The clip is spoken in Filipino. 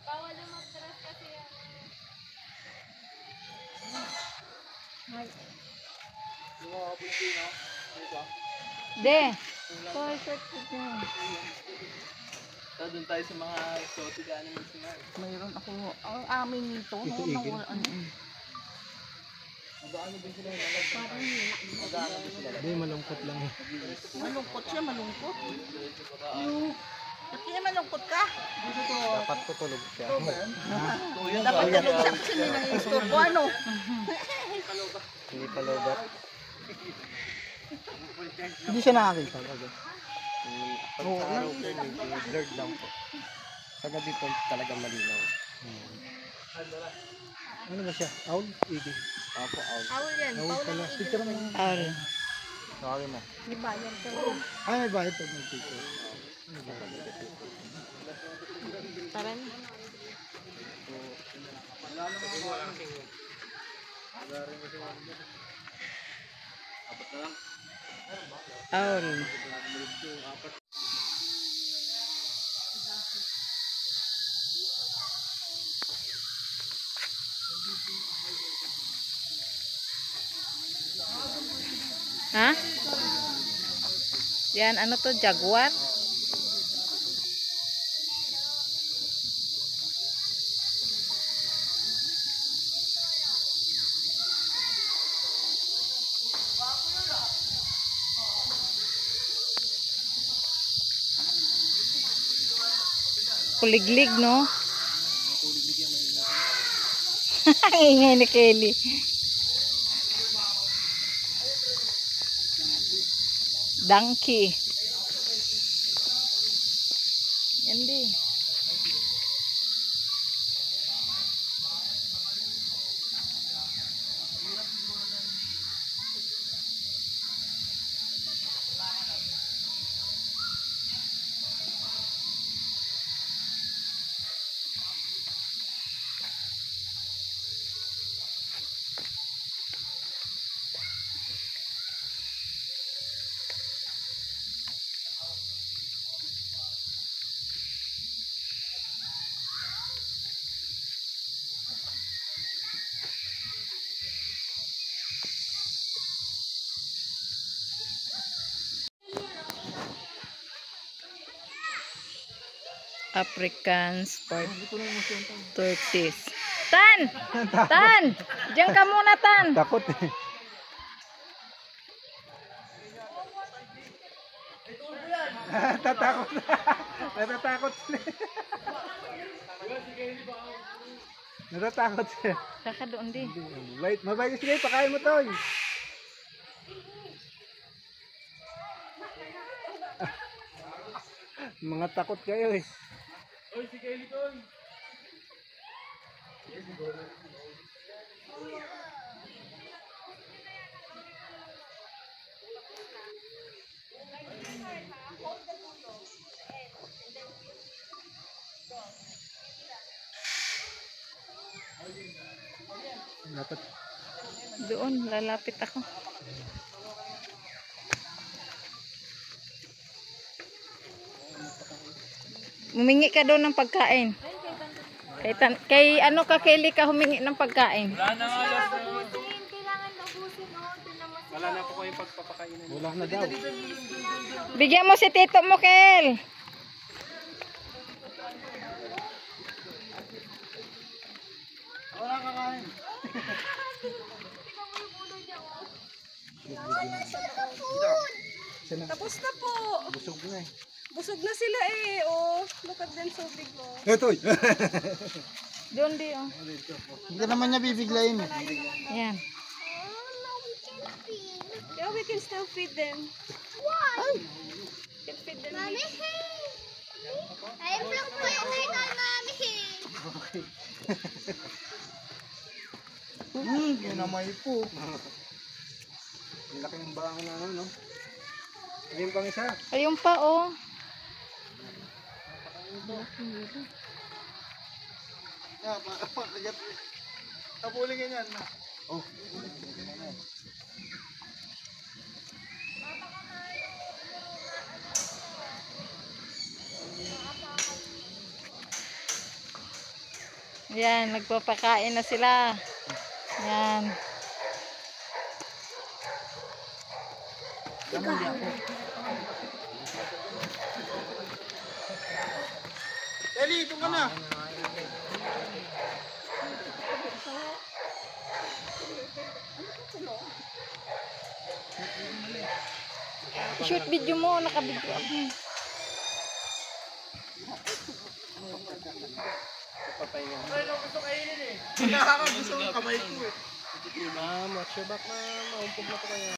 Bawal umatras kasi yan. Ay. De. Call short ko. Doon tayo sa mga exotic animals na. Mayroon ako. Ang amin nito. Ito igil. Mag-ano din sila yung Parang mag-ano din sila. Hindi, malungkot lang eh. malungkot siya, malungkot. Ba't kaya malungkot ka? Dapat tutulog siya. Dapat tulog siya kasi may nang-istorbo. Ano? Hindi pa lobat. Hindi siya nakakita. Pag sa araw po, blurred lang po. Sa gabi po talagang malinaw. Ano ba siya? Owl? Igil? Apo, owl. Awal yan. Owl Bawal pala. ang Picture mo. Owl. Sorry mo. Di ba yan? Ay, may bayad pag mag-picture. Tara na. Owl. Ha? Yan, ano to? Jaguar? Kuliglig, no? Ingay ni Kelly. Donkey. Yan di. African sport tortoise. Tan! Tan! Diyan ka muna, Tan! Takot eh. Natatakot na. Natatakot sila. Natatakot siya. Saka doon di. Wait, mabay sige, pakain mo to. Mga takot kayo eh. Oy, si Kelly Toy! Dapat Doon, lalapit ako. Humingi ka doon ng pagkain. Kay ano ka, Kelly ka humingi ng pagkain. Wala na nga last na. Kailangan ubusin, oh. Wala na po kayong pagpapakainan. wala na daw. Bigyan mo si tito mo, Kel. Wala kakain. Tapos na po. Busog na eh. Busog na sila eh. Oh, look at them so big oh. Ito. Doon di, oh. Hindi naman niya bibiglayin eh. Yan. Yeah, we can still feed them. Can feed them. Mami, ay vlog po yung kay Mami. Ginamay po. Ang laki ng bangon na ano, no? Ayun pang isa. Ayun pa, oh. Kagat. Kapulingin yan na. Oh. Yan, nagpapakain na sila. Yan. Eli, ito ka na. Shoot video mo, naka-video ako. Nakakagusto ng kamay ko eh. Ma'am, watch your back, ma'am. Maumpog na po kayo.